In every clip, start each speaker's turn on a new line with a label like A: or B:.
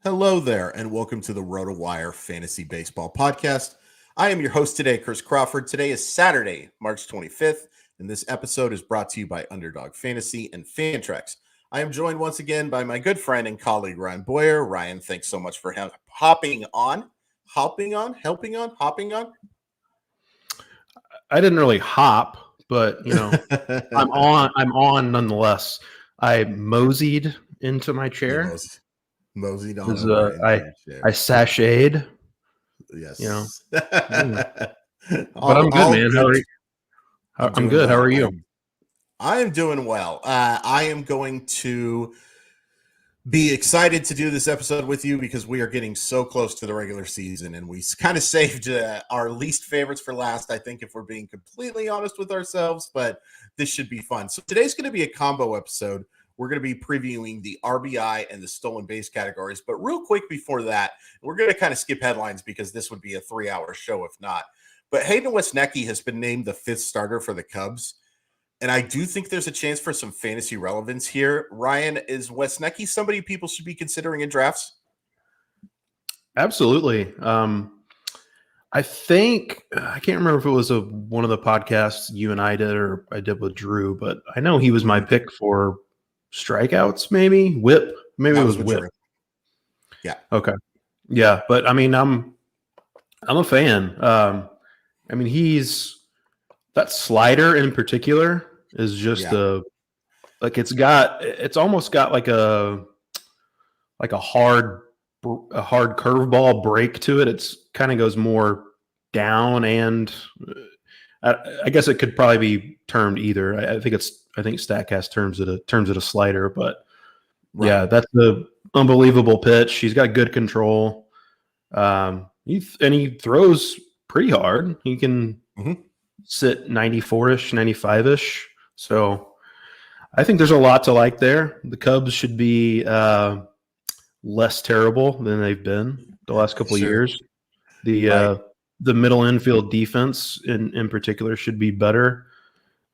A: Hello there, and welcome to the RotoWire Fantasy Baseball Podcast. I am your host today, Chris Crawford. Today is Saturday, March 25th, and this episode is brought to you by Underdog Fantasy and Fantrax. I am joined once again by my good friend and colleague, Ryan Boyer. Ryan, thanks so much for hopping on.
B: I didn't really hop, but I'm on nonetheless. I moseyed into my chair.
A: Moseyed on.
B: I sashayed.
A: Yes.
B: But I'm good, man. How are you? I'm good. How are you?
A: I am doing well. I am going to be excited to do this episode with you because we are getting so close to the regular season, and we kind of saved our least favorites for last, I think, if we're being completely honest with ourselves, but this should be fun. So today's going to be a combo episode. We're going to be previewing the RBI and the stolen base categories, but real quick before that, we're going to kind of skip headlines because this would be a 3-hour show if not. But Hayden Wesneski has been named the 5th starter for the Cubs. And I do think there's a chance for some fantasy relevance here. Ryan, is Wesneski somebody people should be considering in drafts?
B: Absolutely. I think, I can't remember if it was one of the podcasts you and I did or I did with Drew, but I know he was my pick for strikeouts, maybe? Whip? Maybe it was Whip. Drew.
A: Yeah.
B: Okay. Yeah, but I mean, I'm a fan. He's that slider in particular is just it's almost got like a hard curveball break to it. It's kind of goes more down, and I guess it could probably be termed either. I think Statcast terms it a slider, but right. Yeah, that's the unbelievable pitch. He's got good control. He throws pretty hard. He can sit 94-ish, 95-ish. So I think there's a lot to like there. The Cubs should be less terrible than they've been the last couple of years. The middle infield defense in particular should be better.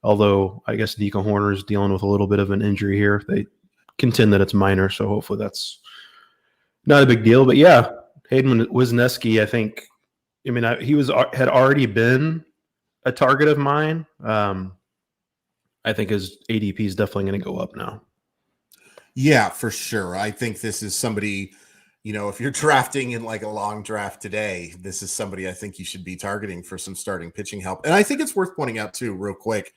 B: Although I guess Nico Horner is dealing with a little bit of an injury here. They contend that it's minor, so hopefully that's not a big deal. But yeah, Hayden Wesneski, I think. He had already been a target of mine. I think his ADP is definitely going to go up now.
A: Yeah, for sure. I think this is somebody, if you're drafting in like a long draft today, this is somebody I think you should be targeting for some starting pitching help. And I think it's worth pointing out too, real quick,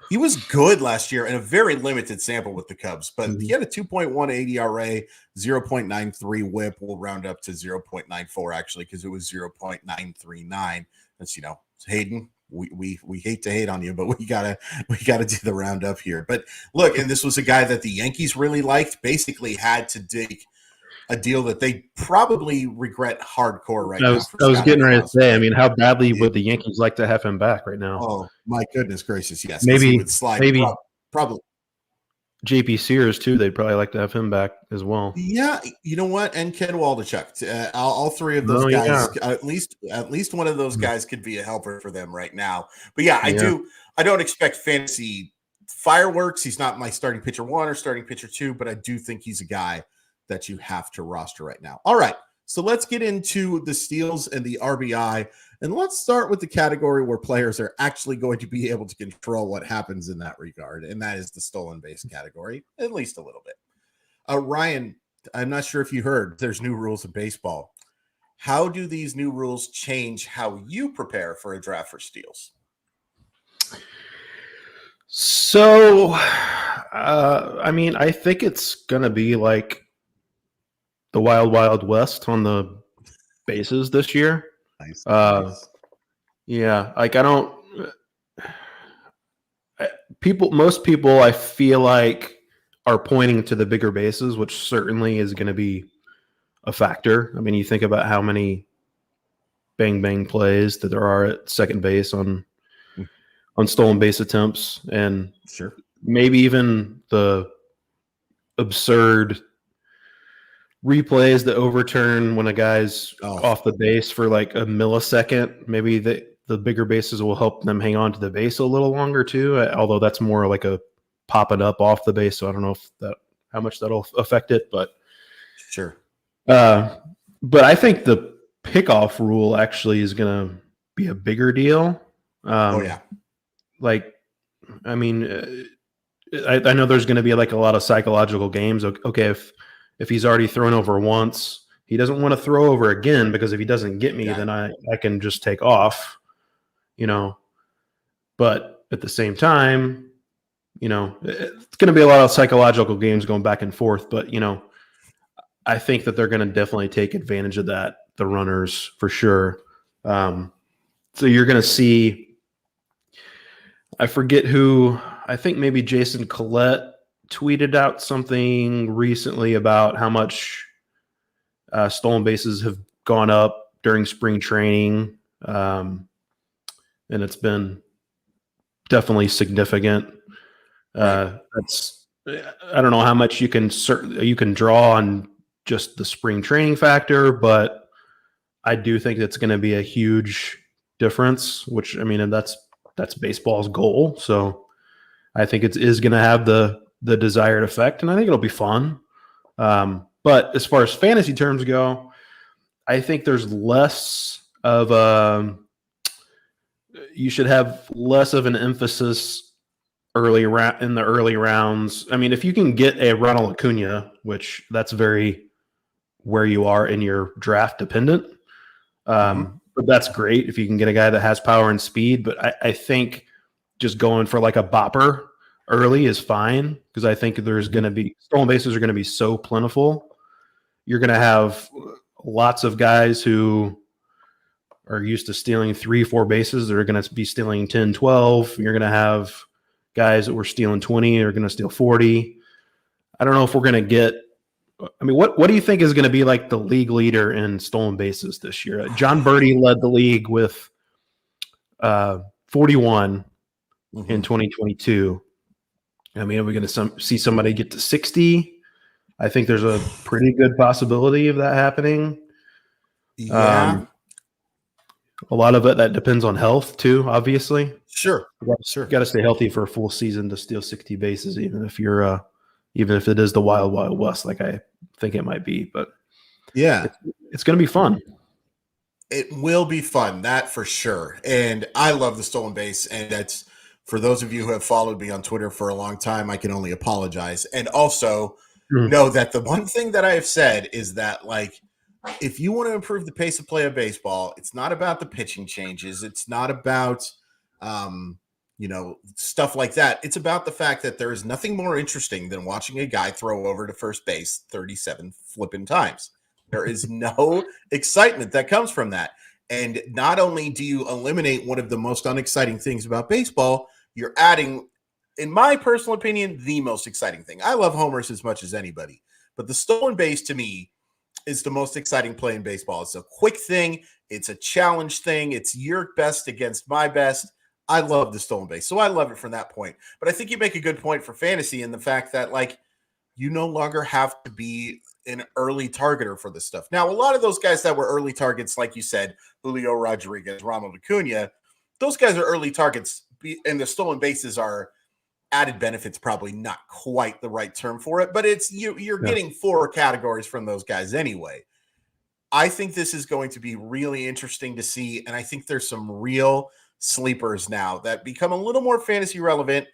A: he was good last year in a very limited sample with the Cubs, but he had a 2.18 ERA, 0.93 whip. We'll round up to 0.94 actually, because it was 0.939. That's, Hayden. We hate to hate on you, but we gotta do the roundup here. But look, and this was a guy that the Yankees really liked. Basically, had to dig a deal that they probably regret hardcore right now.
B: I was getting ready to say. How badly would the Yankees like to have him back right now?
A: Oh my goodness gracious, yes.
B: Maybe
A: he would slide.
B: Maybe
A: probably.
B: JP Sears too. They'd probably like to have him back as well.
A: Yeah, you know what? And Ken Waldichuk. All three of those guys. Yeah. At least one of those guys could be a helper for them right now. But yeah, I don't expect fantasy fireworks. He's not my starting pitcher 1 or starting pitcher 2, but I do think he's a guy that you have to roster right now. All right, so let's get into the steals and the RBI. And let's start with the category where players are actually going to be able to control what happens in that regard, and that is the stolen base category, at least a little bit. Ryan, I'm not sure if you heard, there's new rules in baseball. How do these new rules change how you prepare for a draft for steals?
B: So, I think it's going to be like the Wild Wild West on the bases this year.
A: Nice.
B: Yeah, like most people I feel like are pointing to the bigger bases, which certainly is going to be a factor. You think about how many bang bang plays that there are at second base on stolen base attempts, and
A: sure,
B: maybe even the absurd replays that overturn when a guy's off the base for like a millisecond. Maybe the bigger bases will help them hang on to the base a little longer too, although that's more like a popping up off the base, so I don't know how much that'll affect it, but
A: sure.
B: But I think the pickoff rule actually is going to be a bigger deal. Like, I mean, I know there's going to be like a lot of psychological games. Okay, if he's already thrown over once, he doesn't want to throw over again, because if he doesn't get me, then I can just take off, But at the same time, it's going to be a lot of psychological games going back and forth. But, I think that they're going to definitely take advantage of that, the runners, for sure. So you're going to see, I forget who, I think maybe Jason Collette tweeted out something recently about how much stolen bases have gone up during spring training. And it's been definitely significant. I don't know how much you can draw on just the spring training factor, but I do think it's going to be a huge difference, which, I mean, and that's baseball's goal. So I think it is going to have the desired effect, and I think it'll be fun. But as far as fantasy terms go, I think there's less of you should have less of an emphasis in the early rounds. I mean, if you can get a Ronald Acuna, which that's very where you are in your draft dependent, but that's great if you can get a guy that has power and speed. But I think just going for like a bopper early is fine, because I think there's going to be stolen bases are going to be so plentiful. You're going to have lots of guys who are used to stealing 3-4 bases that are going to be stealing 10, 12. You're going to have guys that were stealing 20 are going to steal 40. I don't know if we're going to get, I mean, what do you think is going to be like the league leader in stolen bases this year? John Birdie led the league with 41 in 2022. I mean, are we going to see somebody get to 60? I think there's a pretty good possibility of that happening.
A: Yeah.
B: A lot of it that depends on health too, obviously.
A: Sure.
B: Got to stay healthy for a full season to steal 60 bases, even if it is the wild, wild west, like I think it might be. But
A: yeah,
B: it's going to be fun.
A: It will be fun, that for sure. And I love the stolen base, and that's, for those of you who have followed me on Twitter for a long time, I can only apologize. And also know that the one thing that I have said is that, like, if you want to improve the pace of play of baseball, it's not about the pitching changes. It's not about, stuff like that. It's about the fact that there is nothing more interesting than watching a guy throw over to first base 37 flipping times. There is no excitement that comes from that. And not only do you eliminate one of the most unexciting things about baseball, you're adding, in my personal opinion, the most exciting thing. I love homers as much as anybody, but the stolen base to me is the most exciting play in baseball. It's a quick thing. It's a challenge thing. It's your best against my best. I love the stolen base. So I love it from that point. But I think you make a good point for fantasy in the fact that, like, you no longer have to be an early targeter for this stuff. Now, a lot of those guys that were early targets, like you said, Julio Rodriguez, Ronald Acuna, those guys are early targets, and the stolen bases are added benefits, probably not quite the right term for it, but it's you're getting 4 categories from those guys anyway. I think this is going to be really interesting to see, and I think there's some real sleepers now that become a little more fantasy relevant.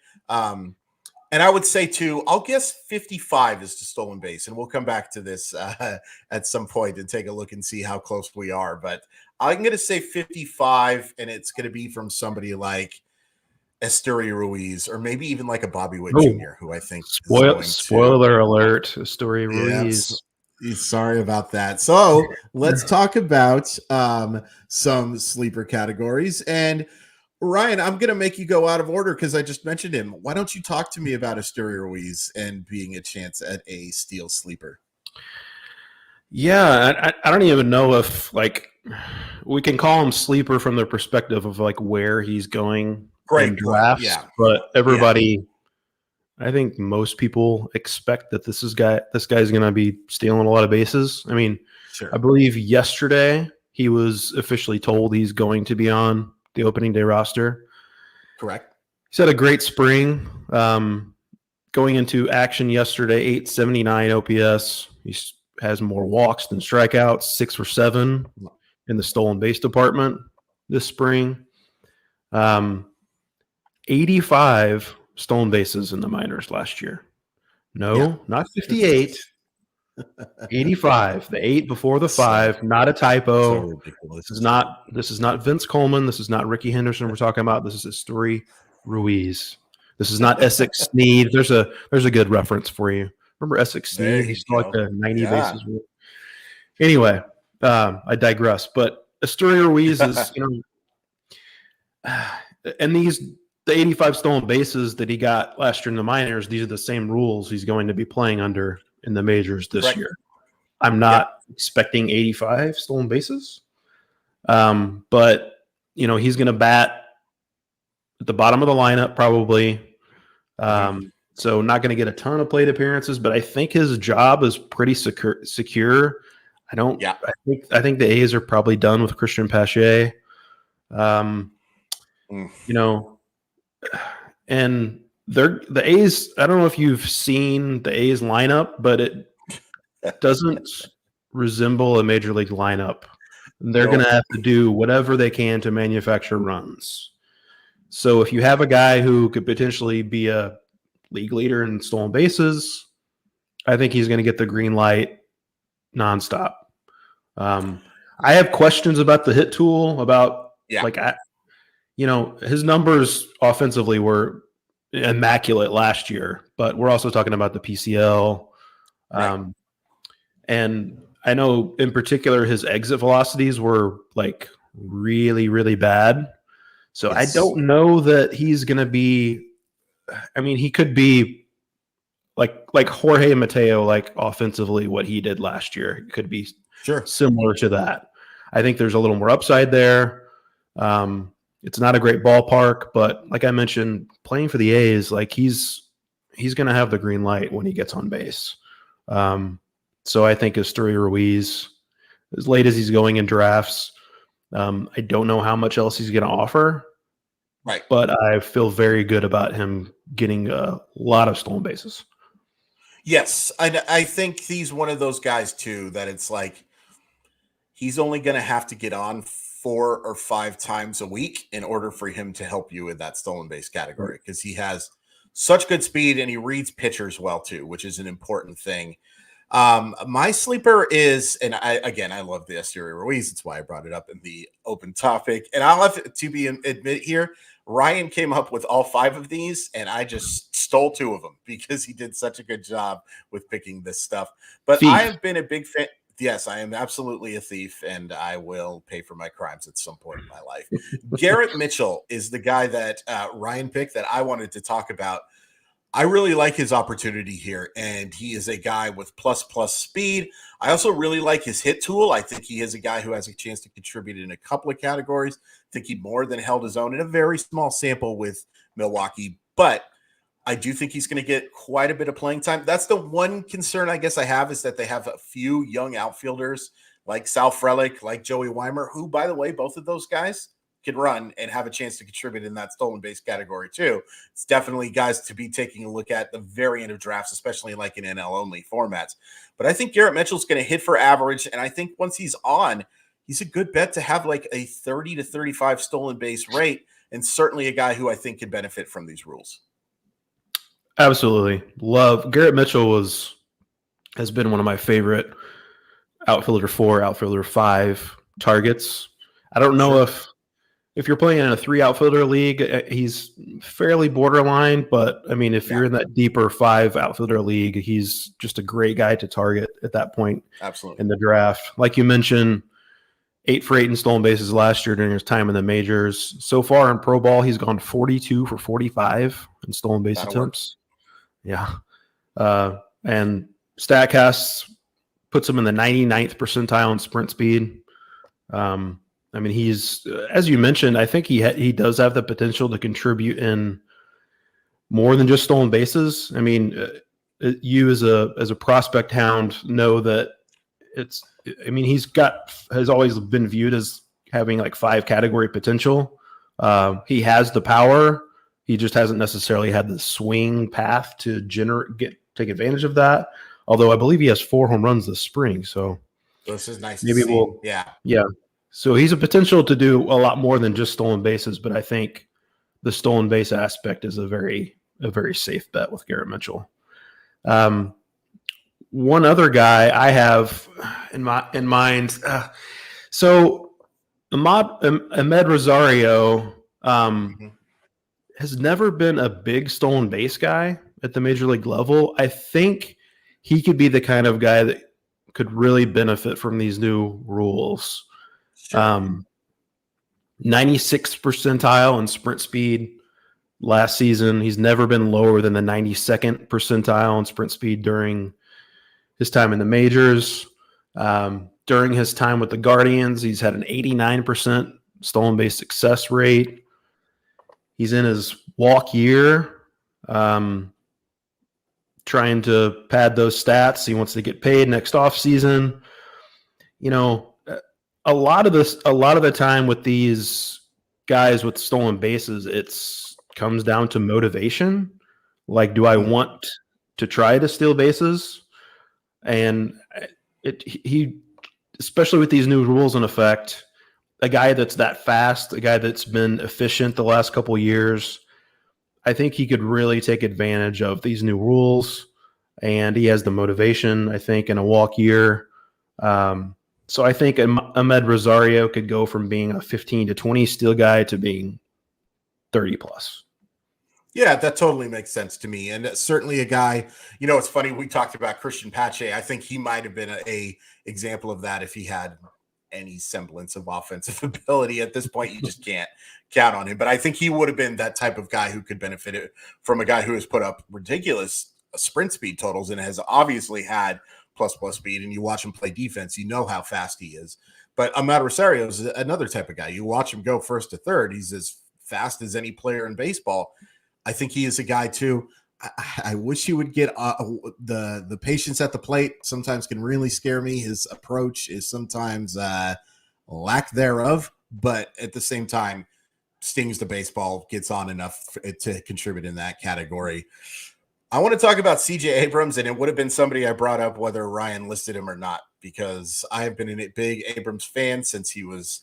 A: And I would say, too, I'll guess 55 is the stolen base, and we'll come back to this at some point and take a look and see how close we are. But I'm going to say 55, and it's going to be from somebody like Esteury Ruiz, or maybe even like a Bobby Witt Jr., who I think
B: spoiler alert, Esteury Ruiz.
A: Sorry about that. So let's talk about some sleeper categories. And Ryan, I'm going to make you go out of order because I just mentioned him. Why don't you talk to me about Esteury Ruiz and being a chance at a steal sleeper?
B: Yeah, I don't even know if, like, we can call him sleeper from the perspective of, like, where he's going in drafts. Yeah. But everybody, I think most people expect that this guy's going to be stealing a lot of bases. I mean, I believe yesterday he was officially told he's going to be on the opening day roster.
A: Correct.
B: He's had a great spring. Going into action yesterday, 879 OPS. He's has more walks than strikeouts, 6 or 7 in the stolen base department this spring. 85 stolen bases in the minors last year. No, not 58. 85. The 8 before the 5. Not a typo.
A: So ridiculous.
B: This is not Vince Coleman. This is not Ricky Henderson we're talking about. This is Esteury Ruiz. This is not Essex Snead. There's a good reference for you. Remember Essex Snead? He stole like the 90 bases. Anyway, I digress. But Esteury Ruiz is, and the 85 stolen bases that he got last year in the minors, these are the same rules he's going to be playing under in the majors this year. I'm not expecting 85 stolen bases. But, he's going to bat at the bottom of the lineup probably. So not going to get a ton of plate appearances, but I think his job is pretty secure. I think the A's are probably done with Christian Pache. And the A's, I don't know if you've seen the A's lineup, but it doesn't resemble a major league lineup. They're going to have to do whatever they can to manufacture runs. So if you have a guy who could potentially be a league leader in stolen bases, I think he's going to get the green light nonstop. I have questions about the hit tool, about his numbers offensively were immaculate last year, but we're also talking about the PCL. And I know in particular his exit velocities were like really, really bad. So I don't know that he's going to be, he could be like Jorge Mateo, like offensively what he did last year. It could be similar to that. I think there's a little more upside there. It's not a great ballpark, but like I mentioned, playing for the A's, like he's going to have the green light when he gets on base. So I think Esteury Ruiz, as late as he's going in drafts, I don't know how much else he's going to offer.
A: Right.
B: But I feel very good about him getting a lot of stolen bases.
A: Yes. I think he's one of those guys, too, that it's like he's only going to have to get on 4 or 5 times a week in order for him to help you in that stolen base category, because he has such good speed and he reads pitchers well, too, which is an important thing. My sleeper is, and I love the Esteury Ruiz. That's why I brought it up in the open topic. And I'll have to admit here, Ryan came up with all 5 of these, and I just stole 2 of them because he did such a good job with picking this stuff. But I have been a big fan. Yes, I am absolutely a thief, and I will pay for my crimes at some point in my life. Garrett Mitchell is the guy that Ryan picked that I wanted to talk about. I really like his opportunity here, and he is a guy with plus speed. I also really like his hit tool. I think he is a guy who has a chance to contribute in a couple of categories. I think he more than held his own in a very small sample with Milwaukee, but I do think he's going to get quite a bit of playing time. That's the one concern I guess I have, is that they have a few young outfielders like Sal Frelick, like Joey Weimer, who, by the way, both of those guys can run and have a chance to contribute in that stolen base category too. It's definitely guys to be taking a look at the very end of drafts, especially like in NL only formats. But I think Garrett Mitchell's going to hit for average. And I think once he's on, he's a good bet to have like a 30 to 35 stolen base rate, and certainly a guy who I think can benefit from these rules.
B: Absolutely. Love Garrett Mitchell has been one of my favorite outfielder 4, outfielder 5 targets. I don't know if you're playing in a 3 outfielder league, he's fairly borderline, but I mean, if you're in that deeper 5 outfielder league, he's just a great guy to target at that point.
A: Absolutely.
B: In the draft. Like you mentioned, 8 for 8 in stolen bases last year during his time in the majors. So far in pro ball, he's gone 42 for 45 in stolen base attempts. Yeah. And StatCast puts him in the 99th percentile in sprint speed. I mean, he's, as you mentioned, I think he does have the potential to contribute in more than just stolen bases. I mean, you as a prospect hound know that has always been viewed as having like 5 category potential. He has the power. He just hasn't necessarily had the swing path to take advantage of that. Although I believe he has 4 home runs this spring, so
A: this is nice.
B: Maybe
A: to see.
B: Yeah. So he's a potential to do a lot more than just stolen bases, but I think the stolen base aspect is a very safe bet with Garrett Mitchell. One other guy I have in mind. So Ahmed Rosario has never been a big stolen base guy at the major league level. I think he could be the kind of guy that could really benefit from these new rules. Sure. 96th percentile in sprint speed last season. He's never been lower than the 92nd percentile in sprint speed during his time in the majors. During his time with the Guardians, he's had an 89% stolen base success rate. He's in his walk year, trying to pad those stats. He wants to get paid next offseason. A lot of the time with these guys with stolen bases, it's comes down to motivation. Like, do I want to try to steal bases? And he, especially with these new rules in effect, a guy that's that fast, a guy that's been efficient the last couple of years, I think he could really take advantage of these new rules, and he has the motivation, I think, in a walk year. So I think Ahmed Rosario could go from being a 15 to 20 steal guy to being 30 plus.
A: Yeah, that totally makes sense to me. And certainly a guy, it's funny. We talked about Christian Pache. I think he might have been a example of that if he had any semblance of offensive ability. At this point, you just can't count on him. But I think he would have been that type of guy who could benefit from a guy who has put up ridiculous sprint speed totals and has obviously had plus speed. And you watch him play defense, you know how fast he is. But Ahmed Rosario is another type of guy. You watch him go first to third. He's as fast as any player in baseball. I think he is a guy too. I wish he would get the patience at the plate. Sometimes can really scare me. His approach is sometimes lack thereof, but at the same time, stings the baseball, gets on enough to contribute in that category. I want to talk about CJ Abrams, and it would have been somebody I brought up whether Ryan listed him or not, because I have been a big Abrams fan since he was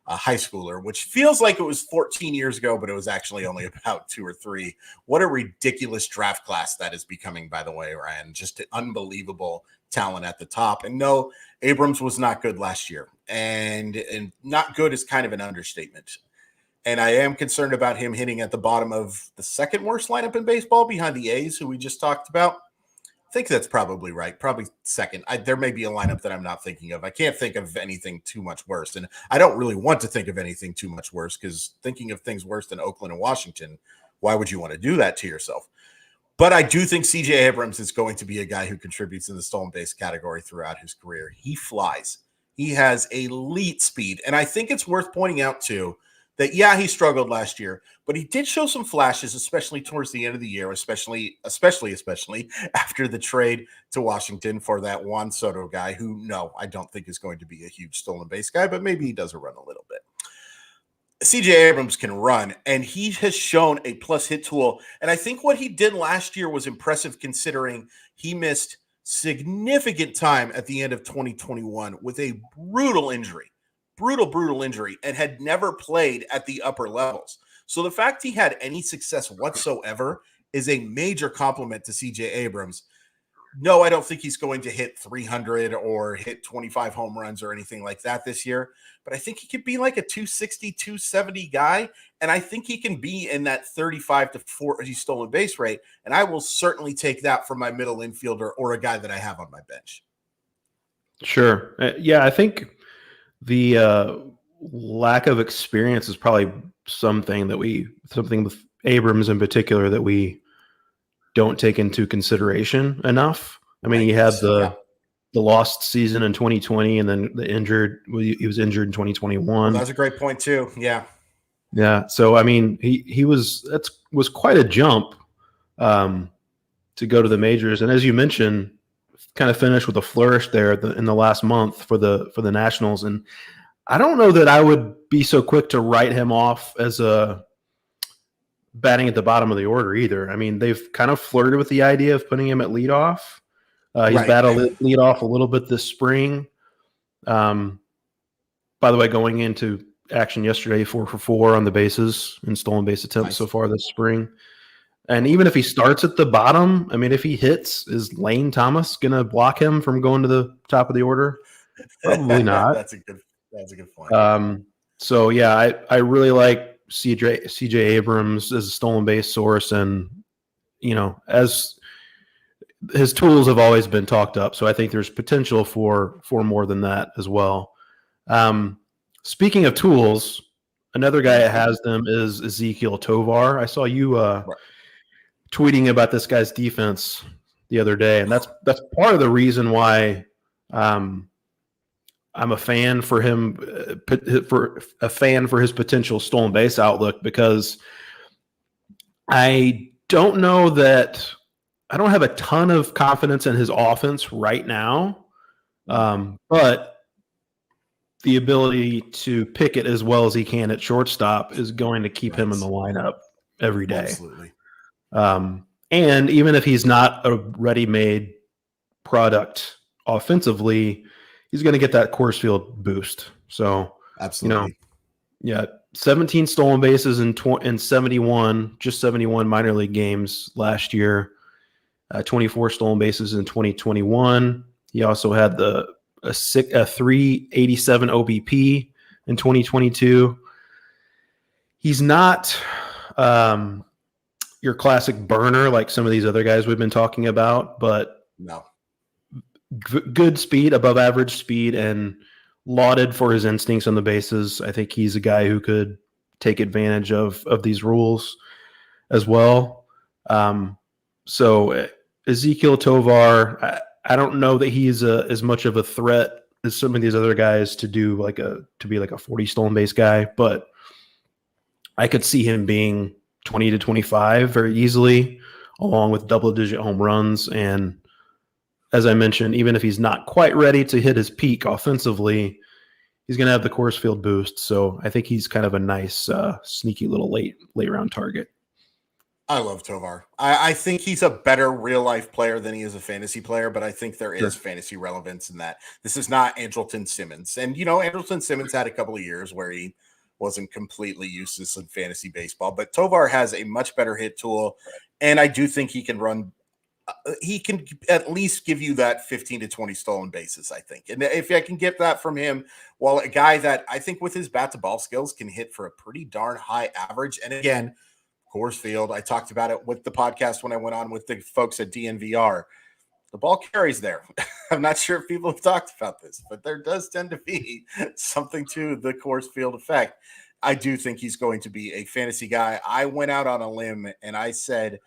A: a high schooler, which feels like it was 14 years ago, but it was actually only about 2 or 3. What a ridiculous draft class that is becoming, by the way, Ryan. Just an unbelievable talent at the top. And no, Abrams was not good last year. And not good is kind of an understatement. And I am concerned about him hitting at the bottom of the second worst lineup in baseball behind the A's, who we just talked about. I think that's probably right. Probably second. There may be a lineup that I'm not thinking of. I can't think of anything too much worse. And I don't really want to think of anything too much worse, because thinking of things worse than Oakland and Washington, why would you want to do that to yourself? But I do think CJ Abrams is going to be a guy who contributes in the stolen base category throughout his career. He flies. He has elite speed. And I think it's worth pointing out, too, that, yeah, he struggled last year, but he did show some flashes, especially towards the end of the year, especially after the trade to Washington for that Juan Soto guy who, no, I don't think is going to be a huge stolen base guy, but maybe he does a run a little bit. CJ Abrams can run, and he has shown a plus hit tool. And I think what he did last year was impressive, considering he missed significant time at the end of 2021 with a brutal injury, and had never played at the upper levels. So the fact he had any success whatsoever is a major compliment to CJ Abrams. No, I don't think he's going to hit 300 or hit 25 home runs or anything like that this year, but I think he could be like a 260, 270 guy, and I think he can be in that 35 to 40 stolen base rate, and I will certainly take that from my middle infielder or a guy that I have on my bench.
B: Sure. Yeah, I think the lack of experience is probably something with Abrams in particular that we don't take into consideration enough. I mean, he had the lost season in 2020, and then he was injured in 2021.
A: Well, that's a great point too. Yeah.
B: Yeah. So, I mean, he was quite a jump to go to the majors. And as you mentioned, kind of finished with a flourish there in the last month for the Nationals. And I don't know that I would be so quick to write him off as a batting at the bottom of the order either. I mean, they've kind of flirted with the idea of putting him at leadoff. He's battled lead off a little bit this spring. By the way, going into action yesterday, 4 for 4 on the bases in stolen base attempts so far this spring. And even if he starts at the bottom, I mean, if he hits, is Lane Thomas going to block him from going to the top of the order? Probably not.
A: That's a good point.
B: So yeah, I really like CJ Abrams as a stolen base source, and as his tools have always been talked up. So I think there's potential for more than that as well. Speaking of tools, another guy that has them is Ezequiel Tovar. I saw you tweeting about this guy's defense the other day, and that's part of the reason why I'm a fan for him, for his potential stolen base outlook, because I don't have a ton of confidence in his offense right now, but the ability to pick it as well as he can at shortstop is going to keep him in the lineup every day.
A: Absolutely.
B: And even if he's not a ready-made product offensively, he's going to get that Coors Field boost. So,
A: absolutely.
B: 17 stolen bases in 71 minor league games last year, 24 stolen bases in 2021. He also had a 387 OBP in 2022. He's not your classic burner like some of these other guys we've been talking about, but
A: no,
B: good speed, above average speed, and lauded for his instincts on the bases. I think he's a guy who could take advantage of these rules as well. So Ezequiel Tovar, I don't know that he's as much of a threat as some of these other guys to be like a 40 stolen base guy, but I could see him being 20 to 25 very easily, along with double-digit home runs. And as I mentioned, even if he's not quite ready to hit his peak offensively, he's going to have the Coors Field boost. So I think he's kind of a nice, sneaky little late round target.
A: I love Tovar. I think he's a better real-life player than he is a fantasy player, but I think there is fantasy relevance in that. This is not Andrelton Simmons. And, Andrelton Simmons had a couple of years where he wasn't completely useless in fantasy baseball, but Tovar has a much better hit tool, and I do think he can run. He can at least give you that 15 to 20 stolen bases, I think. And if I can get that from him, well, a guy that I think with his bat-to-ball skills can hit for a pretty darn high average. And again, Coors Field, I talked about it with the podcast when I went on with the folks at DNVR. The ball carries there. I'm not sure if people have talked about this, but there does tend to be something to the Coors Field effect. I do think he's going to be a fantasy guy. I went out on a limb and I said,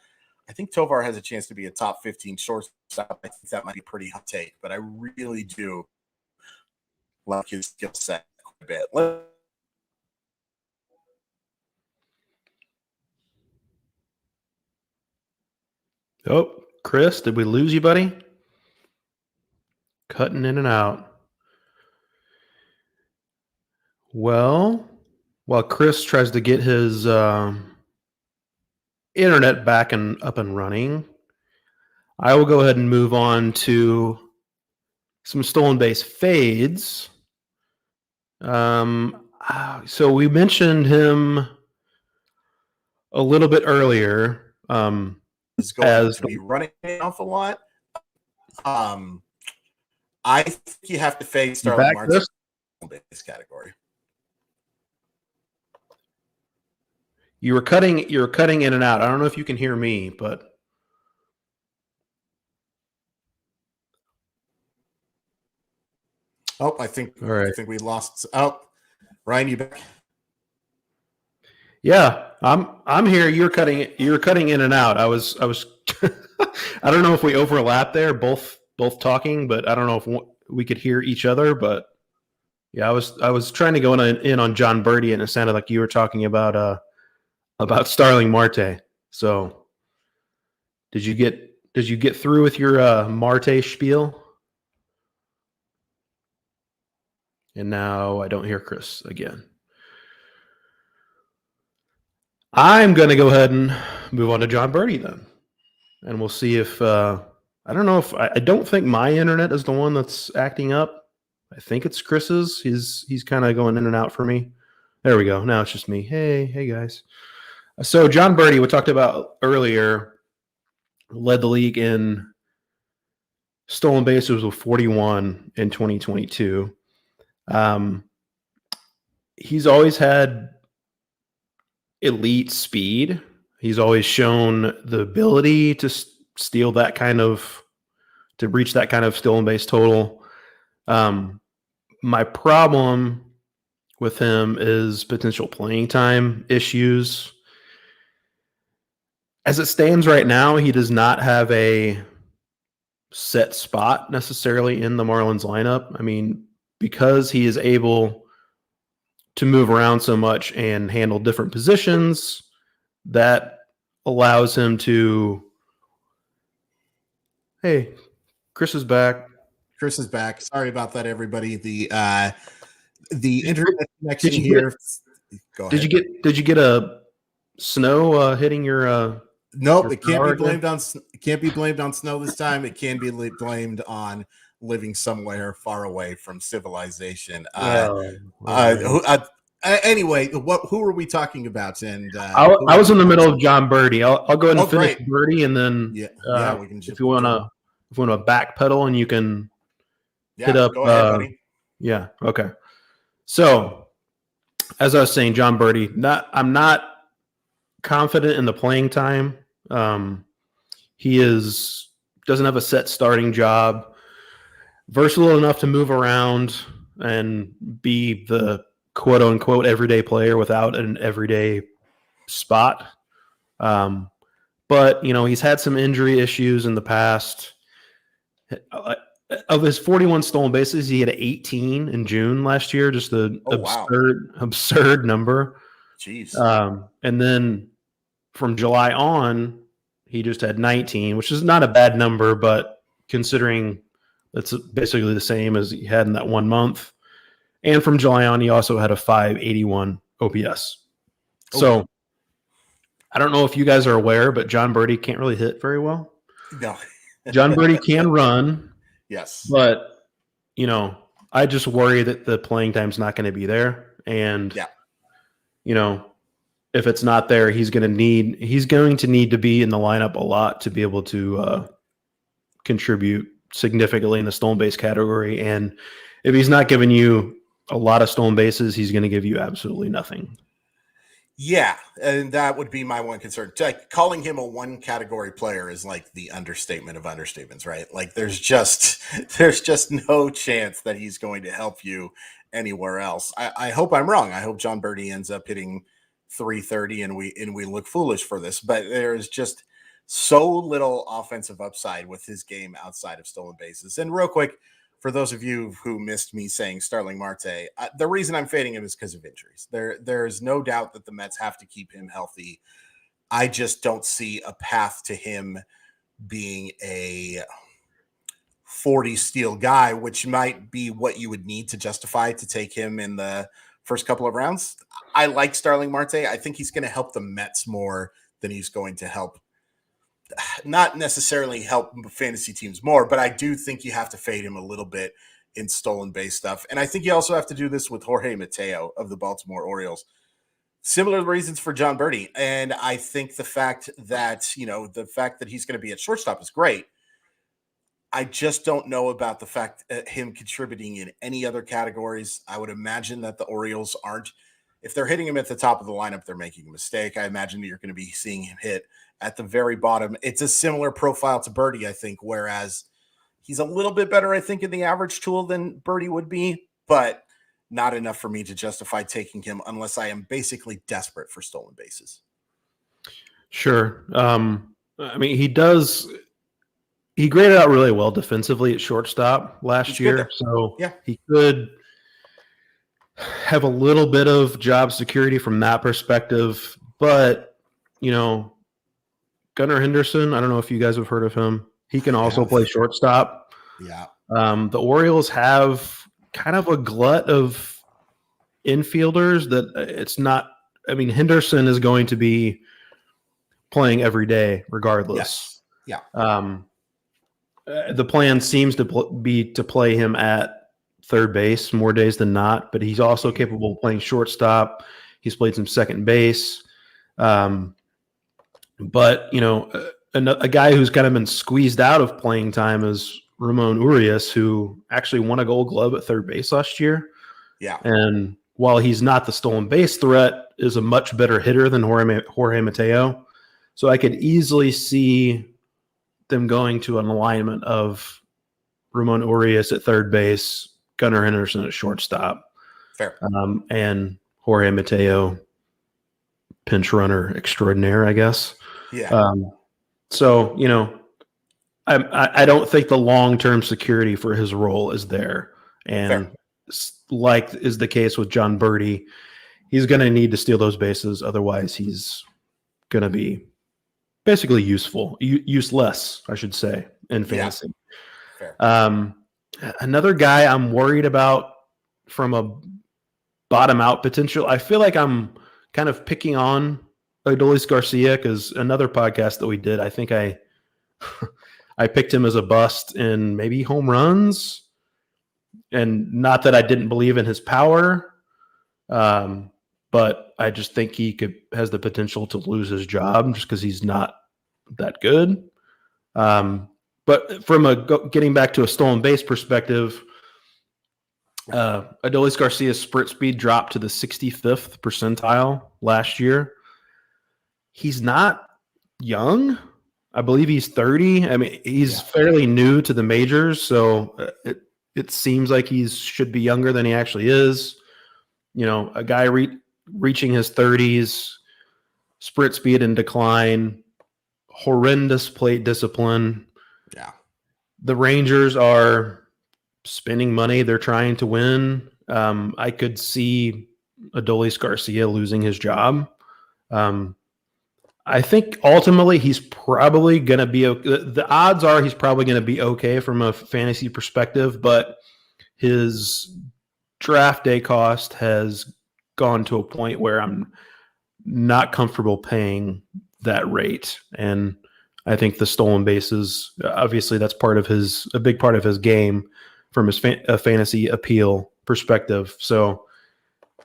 A: I think Tovar has a chance to be a top 15 shortstop. I think that might be a pretty hot take, but I really do like his skill set quite a bit.
B: Oh, Chris, did we lose you, buddy? Cutting in and out. Well, while Chris tries to get his internet back and up and running, I will go ahead and move on to some stolen base fades. So we mentioned him a little bit earlier.
A: Is going to be running off a lot. I think you have to fade Starling Marte in this category.
B: You were cutting in and out. I don't know if you can hear me, but
A: I think we lost. Oh, Ryan, you back?
B: Yeah, I'm here. You're cutting in and out. I was I don't know if we overlap there, both talking, but I don't know if we could hear each other. But yeah, I was trying to go in on John Birdie, and it sounded like you were talking about Starling Marte. So did you get through with your Marte spiel? And now I don't hear Chris again. I'm going to go ahead and move on to John Birdie then. And we'll see if I I don't know if I don't think my internet is the one that's acting up. I think it's Chris's. He's kind of going in and out for me. There we go. Now it's just me. Hey guys. So John Birdie, we talked about earlier, led the league in stolen bases with 41 in 2022. He's always had elite speed. He's always shown the ability to steal that kind of, to reach that kind of stolen base total. My problem with him is potential playing time issues. As it stands right now, he does not have a set spot necessarily in the Marlins lineup. I mean, because he is able to move around so much and handle different positions, that allows him to. Hey, Chris is back.
A: Chris is back. Sorry about that, everybody. The internet connection here.
B: Go ahead. Did you get a snow hitting your?
A: Nope, it can't be blamed on. It can't be blamed on snow this time. It can be blamed on living somewhere far away from civilization. Anyway, who are we talking about? And
B: I was in the middle of John Birdie. I'll go ahead and finish Birdie, and then
A: we can.
B: If you want to backpedal, and you can hit up.
A: Go ahead, buddy.
B: Yeah. Okay. So, as I was saying, John Birdie. I'm not confident in the playing time. He doesn't have a set starting job. Versatile enough to move around and be the quote unquote everyday player without an everyday spot. But he's had some injury issues in the past. Of his 41 stolen bases, he had 18 in June last year. Just an absurd number.
A: Jeez.
B: And then from July on, he just had 19, which is not a bad number, but considering that's basically the same as he had in that 1 month. And from July on, he also had a 581 OPS. Okay. So I don't know if you guys are aware, but John Birdie can't really hit very well.
A: No.
B: John Birdie can run.
A: Yes.
B: But, I just worry that the playing time's not going to be there. And, if it's not there, he's going to need to be in the lineup a lot to be able to contribute significantly in the stolen base category. And if he's not giving you a lot of stolen bases, he's going to give you absolutely nothing.
A: Yeah, and that would be my one concern. Like, calling him a one category player is like the understatement of understatements, right? Like there's just no chance that he's going to help you anywhere else. I hope I'm wrong. I hope John Birdie ends up hitting 330 and we look foolish for this, but there is just so little offensive upside with his game outside of stolen bases. And real quick, for those of you who missed me saying Starling Marte, the reason I'm fading him is because of injuries. There's no doubt that the Mets have to keep him healthy. I just don't see a path to him being a 40 steal guy, which might be what you would need to justify to take him in the first couple of rounds. I like Starling Marte. I think he's going to help the Mets more than he's going to help. Not necessarily help fantasy teams more, but I do think you have to fade him a little bit in stolen base stuff. And I think you also have to do this with Jorge Mateo of the Baltimore Orioles. Similar reasons for John Birdie. And I think the fact that he's going to be at shortstop is great. I just don't know about the fact that him contributing in any other categories. I would imagine that the Orioles aren't. If they're hitting him at the top of the lineup, they're making a mistake. I imagine that you're going to be seeing him hit at the very bottom. It's a similar profile to Birdie, I think, whereas he's a little bit better, I think, in the average tool than Birdie would be, but not enough for me to justify taking him unless I am basically desperate for stolen bases.
B: Sure. I mean, he graded out really well defensively at shortstop last year, so yeah, he could have a little bit of job security from that perspective, but Gunnar Henderson, I don't know if you guys have heard of him. He can also play shortstop.
A: Yeah.
B: The Orioles have kind of a glut of infielders that it's not. I mean, Henderson is going to be playing every day regardless.
A: Yes. Yeah.
B: the plan seems to be to play him at third base more days than not, but he's also capable of playing shortstop. He's played some second base. But, a guy who's kind of been squeezed out of playing time is Ramon Urias, who actually won a Gold Glove at third base last year.
A: Yeah.
B: And while he's not the stolen base threat, is a much better hitter than Jorge Mateo. So I could easily see them going to an alignment of Ramon Urias at third base, Gunnar Henderson at shortstop.
A: Fair.
B: And Jorge Mateo, pinch runner extraordinaire, I guess.
A: Yeah.
B: I don't think the long-term security for his role is there. And like is the case with John Birdie, he's going to need to steal those bases. Otherwise, he's going to be basically useless, I should say, in fantasy.
A: Yeah. Fair.
B: Another guy I'm worried about from a bottom-out potential, I feel like I'm kind of picking on Adolis Garcia because another podcast that we did, I think I picked him as a bust in maybe home runs, and not that I didn't believe in his power, but I just think he has the potential to lose his job just because he's not that good. But from getting back to a stolen base perspective, Adolis Garcia's sprint speed dropped to the 65th percentile last year. He's not young. I believe he's 30. I mean, he's fairly new to the majors, so it seems like he should be younger than he actually is. A guy reaching his 30s, sprint speed in decline, horrendous plate discipline.
A: Yeah.
B: The Rangers are spending money. They're trying to win. I could see Adolis Garcia losing his job. I think ultimately he's probably going to be the odds are he's probably going to be okay from a fantasy perspective, but his draft day cost has gone to a point where I'm not comfortable paying that rate. And I think the stolen bases, obviously that's a big part of his game from his fantasy appeal perspective. So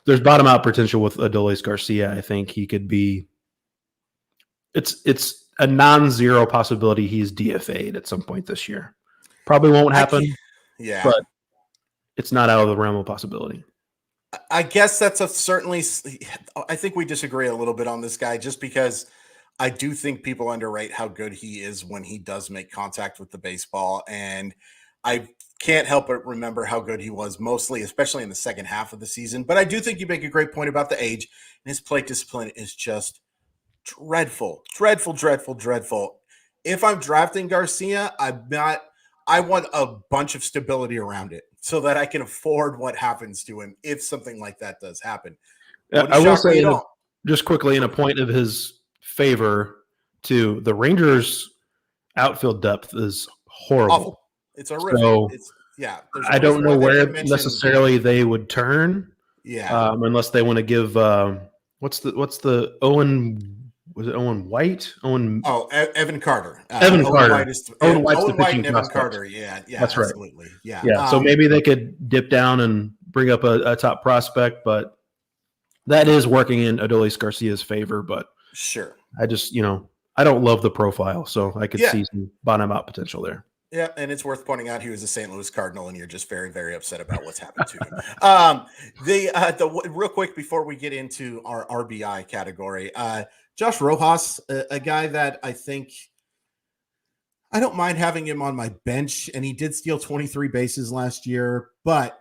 B: there's bottom out potential with Adolis Garcia. I think he could be, it's a non-zero possibility he's DFA'd at some point this year. Probably won't happen.
A: Yeah.
B: But it's not out of the realm of possibility.
A: I guess that's certainly, I think we disagree a little bit on this guy just because I do think people underrate how good he is when he does make contact with the baseball. And I can't help but remember how good he was mostly, especially in the second half of the season. But I do think you make a great point about the age, and his plate discipline is just dreadful. If I'm drafting Garcia, I want a bunch of stability around it so that I can afford what happens to him if something like that does happen.
B: I will say just quickly in a point of his favor too, the Rangers outfield depth is horrible.
A: Awful. It's horrific.
B: So I don't know where necessarily they would turn.
A: Yeah.
B: Unless they want to give what's the Owen, was it Owen White?
A: Evan Carter.
B: Owen White's
A: Owen White
B: the pitching
A: and Evan
B: prospect.
A: Carter. Yeah,
B: that's
A: absolutely.
B: Right. Yeah. So maybe they could dip down and bring up a top prospect, but that is working in Adolis Garcia's favor. But
A: sure,
B: I just I don't love the profile, so I could see some bottom out potential there.
A: Yeah, and it's worth pointing out he was a St. Louis Cardinal, and you're just very, very upset about what's happened to him. The real quick before we get into our RBI category, Josh Rojas, a guy that I think I don't mind having him on my bench, and he did steal 23 bases last year, but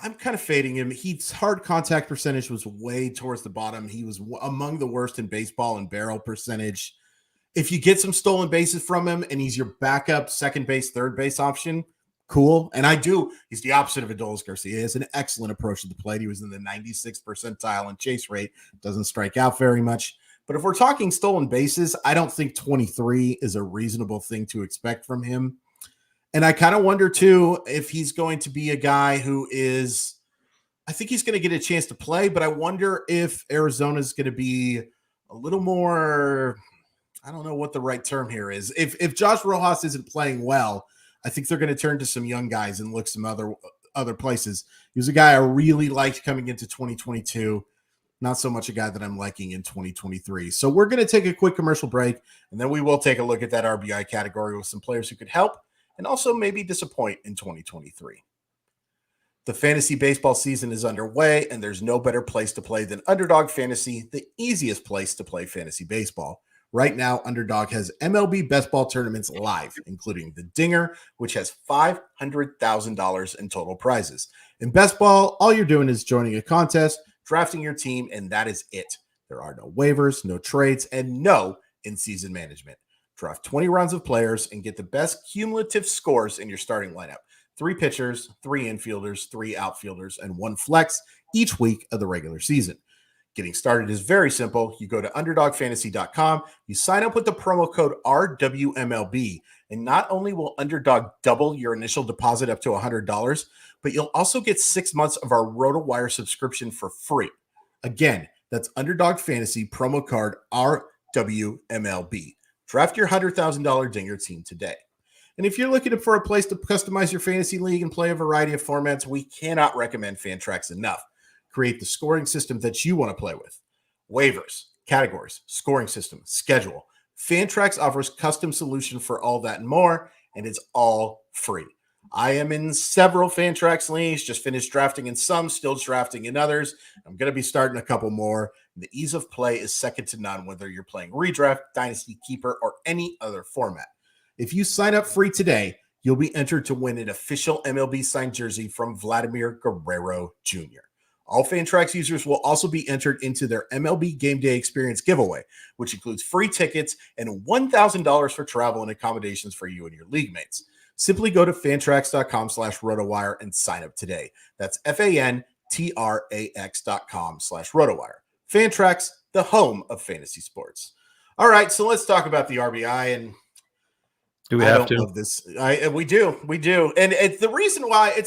A: I'm kind of fading him. His hard contact percentage was way towards the bottom. He was among the worst in baseball in barrel percentage. If you get some stolen bases from him and he's your backup second base, third base option, cool. And he's the opposite of Adolis Garcia. He has an excellent approach to the plate. He was in the 96th percentile in chase rate, doesn't strike out very much. But if we're talking stolen bases, I don't think 23 is a reasonable thing to expect from him. And I kind of wonder, too, if he's going to be a guy who is – I think he's going to get a chance to play, but I wonder if Arizona's going to be a little more I don't know what the right term here is. If Josh Rojas isn't playing well, I think they're going to turn to some young guys and look some other places. He was a guy I really liked coming into 2022. Not so much a guy that I'm liking in 2023. So we're going to take a quick commercial break, and then we will take a look at that RBI category with some players who could help and also maybe disappoint in 2023. The fantasy baseball season is underway, and there's no better place to play than Underdog Fantasy, the easiest place to play fantasy baseball. Right now, Underdog has MLB best ball tournaments live, including the Dinger, which has $500,000 in total prizes. In best ball, all you're doing is joining a contest, drafting your team, and that is it. There are no waivers, no trades, and no in-season management. Draft 20 rounds of players and get the best cumulative scores in your starting lineup. 3 pitchers, 3 infielders, 3 outfielders, and 1 flex each week of the regular season. Getting started is very simple. You go to UnderdogFantasy.com, you sign up with the promo code RWMLB, and not only will Underdog double your initial deposit up to $100, but you'll also get 6 months of our RotoWire subscription for free. Again, that's Underdog Fantasy, promo code RWMLB. Draft your $100,000 Dinger team today. And if you're looking for a place to customize your fantasy league and play a variety of formats, we cannot recommend Fantrax enough. Create the scoring system that you want to play with. Waivers, categories, scoring system, schedule. Fantrax offers custom solution for all that and more, and it's all free. I am in several Fantrax leagues, just finished drafting in some, still drafting in others. I'm going to be starting a couple more. The ease of play is second to none, whether you're playing redraft, dynasty, keeper, or any other format. If you sign up free today, you'll be entered to win an official MLB signed jersey from Vladimir Guerrero Jr. All Fantrax users will also be entered into their MLB Game Day Experience giveaway, which includes free tickets and $1,000 for travel and accommodations for you and your league mates. Simply go to fantrax.com/RotoWire and sign up today. That's FANTRAX.com/RotoWire. Fantrax, the home of fantasy sports. All right, so let's talk about the RBI. And
B: do we have to?
A: Love this. We do. And it's the reason why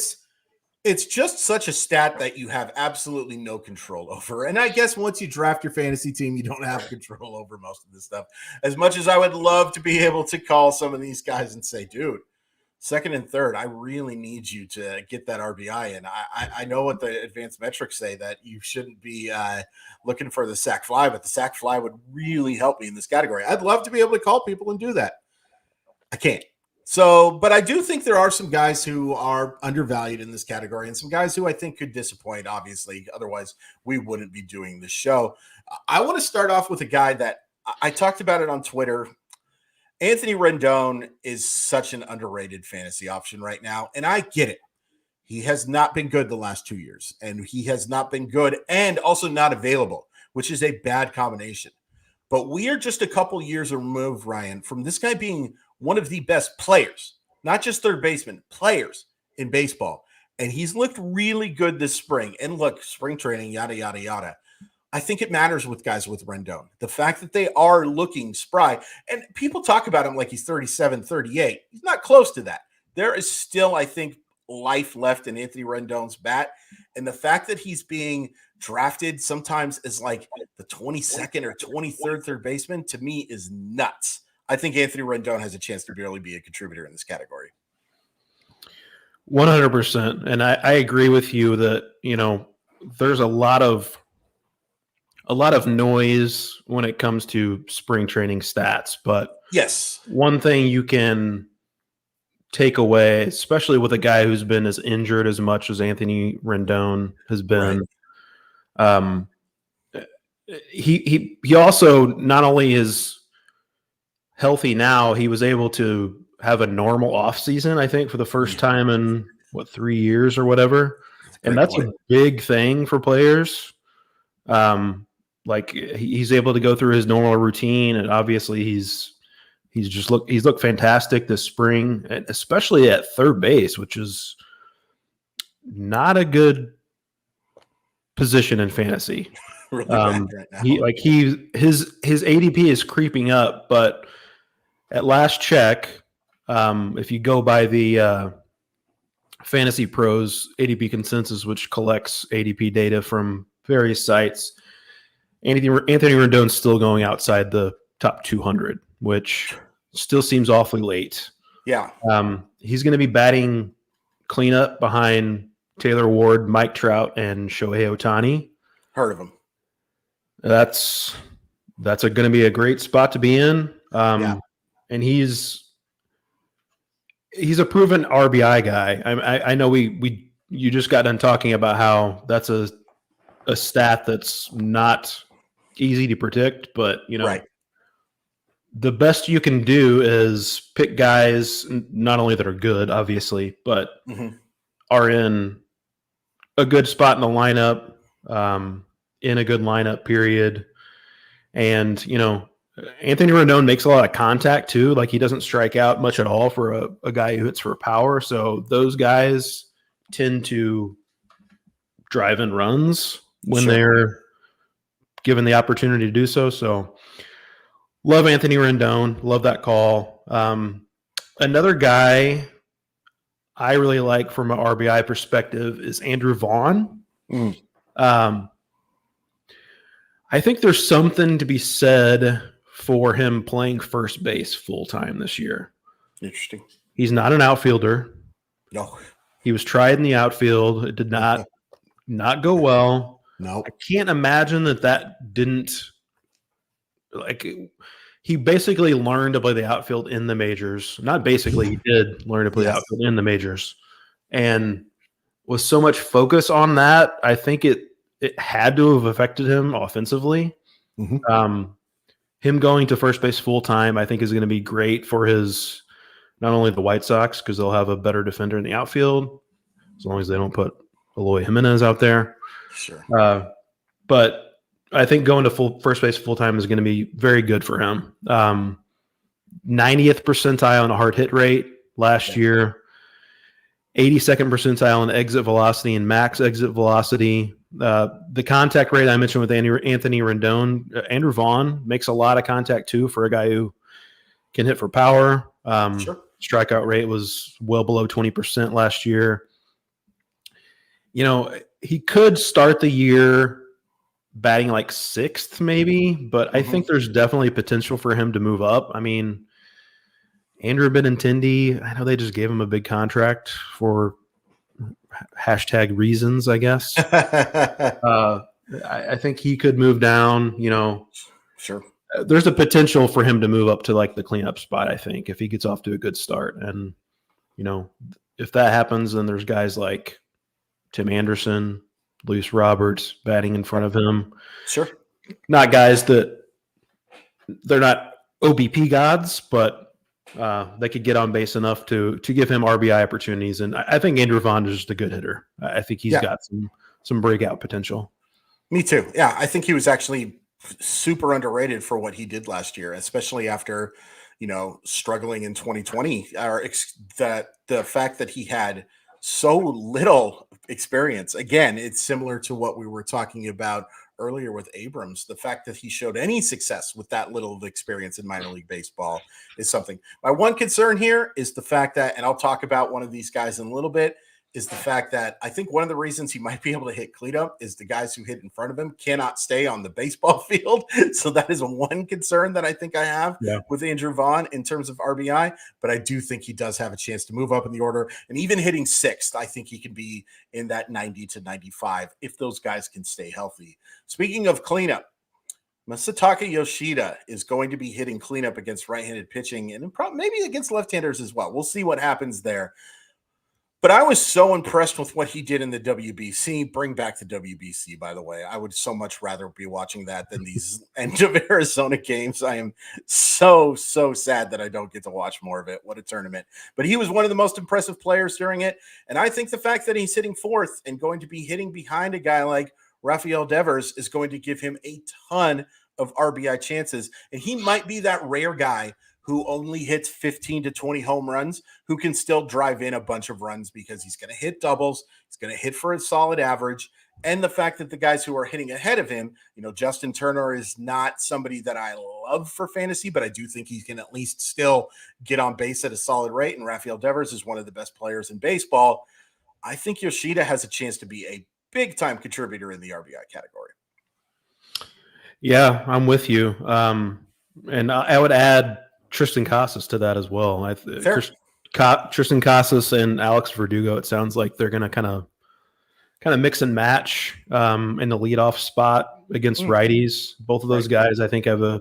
A: it's just such a stat that you have absolutely no control over. And I guess once you draft your fantasy team, you don't have control over most of this stuff. As much as I would love to be able to call some of these guys and say, dude, second and third, I really need you to get that RBI. And I know what the advanced metrics say, that you shouldn't be looking for the sack fly, but the sack fly would really help me in this category. I'd love to be able to call people and do that. I can't. So, but I do think there are some guys who are undervalued in this category and some guys who I think could disappoint, obviously. Otherwise, we wouldn't be doing this show. I want to start off with a guy that I talked about it on Twitter. Anthony Rendon is such an underrated fantasy option right now, and I get it. He has not been good the last 2 years, and he has not been good and also not available, which is a bad combination. But we are just a couple years removed, Ryan, from this guy being one of the best players, not just third baseman, players in baseball. And he's looked really good this spring. And look, spring training, yada, yada, yada. I think it matters with guys with Rendon. The fact that they are looking spry. And people talk about him like he's 37, 38. He's not close to that. There is still, I think, life left in Anthony Rendon's bat. And the fact that he's being drafted sometimes as like the 22nd or 23rd third baseman, to me, is nuts. I think Anthony Rendon has a chance to barely be a contributor in this category.
B: 100%. And I agree with you that, there's a lot of noise when it comes to spring training stats. But
A: yes,
B: one thing you can take away, especially with a guy who's been as injured as much as Anthony Rendon has been, right. He also not only is healthy now, he was able to have a normal offseason, I think, for the first time in 3 years or whatever. And that's a big thing for players. Like he's able to go through his normal routine, and obviously he's looked fantastic this spring, especially at third base, which is not a good position in fantasy.
A: Really bad right now.
B: His ADP is creeping up, but at last check, if you go by the Fantasy Pros ADP consensus, which collects ADP data from various sites, Anthony Rendon's still going outside the top 200, which still seems awfully late.
A: Yeah.
B: He's going to be batting cleanup behind Taylor Ward, Mike Trout, and Shohei Ohtani.
A: Heard of him.
B: That's going to be a great spot to be in. And he's a proven RBI guy. I know you just got done talking about how that's a stat that's not easy to predict, but
A: right.
B: The best you can do is pick guys not only that are good, obviously, but are in a good spot in the lineup, in a good lineup period. And, Anthony Rendon makes a lot of contact too. Like, he doesn't strike out much at all for a guy who hits for power. So those guys tend to drive in runs when they're given the opportunity to do so. So love Anthony Rendon. Love that call. Another guy I really like from an RBI perspective is Andrew Vaughn. I think there's something to be said for him playing first base full-time this year.
A: Interesting. He's
B: not an outfielder.
A: No.
B: He was tried in the outfield. It did not go well.
A: No.
B: I can't imagine that didn't he basically learned to play the outfield in the majors. Not basically, he did learn to play the outfield in the majors. And with so much focus on that, I think it had to have affected him offensively. Him going to first base full time, I think, is going to be great for not only the White Sox, because they'll have a better defender in the outfield, as long as they don't put Eloy Jimenez out there.
A: Sure.
B: But I think going to first base full time is going to be very good for him. 90th percentile in a hard hit rate last year, 82nd percentile in exit velocity and max exit velocity. The contact rate I mentioned with Anthony Rendon, Andrew Vaughn makes a lot of contact too for a guy who can hit for power. Strikeout rate was well below 20% last year. He could start the year batting like 6th maybe, but I think there's definitely potential for him to move up. I mean, Andrew Benintendi, I know they just gave him a big contract for #reasons, I guess. I think he could move down,
A: Sure.
B: There's a potential for him to move up to like the cleanup spot, I think, if he gets off to a good start. And, if that happens, then there's guys like Tim Anderson, Luis Roberts batting in front of him.
A: Sure.
B: Not guys that they're not OBP gods, but they could get on base enough to give him RBI opportunities. And I think Andrew Vaughn is just a good hitter. I think he's got some breakout potential.
A: Me too. Yeah, I think he was actually super underrated for what he did last year, especially after, struggling in 2020. Or the fact that he had so little experience. Again, it's similar to what we were talking about earlier with Abrams. The fact that he showed any success with that little of experience in minor league baseball is something. My one concern here is the fact that, and I'll talk about one of these guys in a little bit, is the fact that I think one of the reasons he might be able to hit cleanup is the guys who hit in front of him cannot stay on the baseball field. So that is one concern that I think I have with Andrew Vaughn in terms of RBI. But I do think he does have a chance to move up in the order. And even hitting 6th, I think he can be in that 90 to 95 if those guys can stay healthy. Speaking of cleanup, Masataka Yoshida is going to be hitting cleanup against right-handed pitching and maybe against left-handers as well. We'll see what happens there. But I was so impressed with what he did in the WBC. Bring back the WBC, by the way. I would so much rather be watching that than these end of Arizona games. I am so sad that I don't get to watch more of it. What a tournament. But he was one of the most impressive players during it. And I think the fact that he's hitting 4th and going to be hitting behind a guy like Rafael Devers is going to give him a ton of RBI chances. And he might be that rare guy who only hits 15 to 20 home runs, who can still drive in a bunch of runs because he's going to hit doubles, he's going to hit for a solid average. And the fact that the guys who are hitting ahead of him, Justin Turner is not somebody that I love for fantasy, but I do think he can at least still get on base at a solid rate. And Rafael Devers is one of the best players in baseball. I think Yoshida has a chance to be a big-time contributor in the RBI category.
B: Yeah, I'm with you. And I would add Tristan Casas to that as well. Tristan Casas and Alex Verdugo, it sounds like they're going to kind of mix and match in the leadoff spot against righties. Both of those guys, I think, have a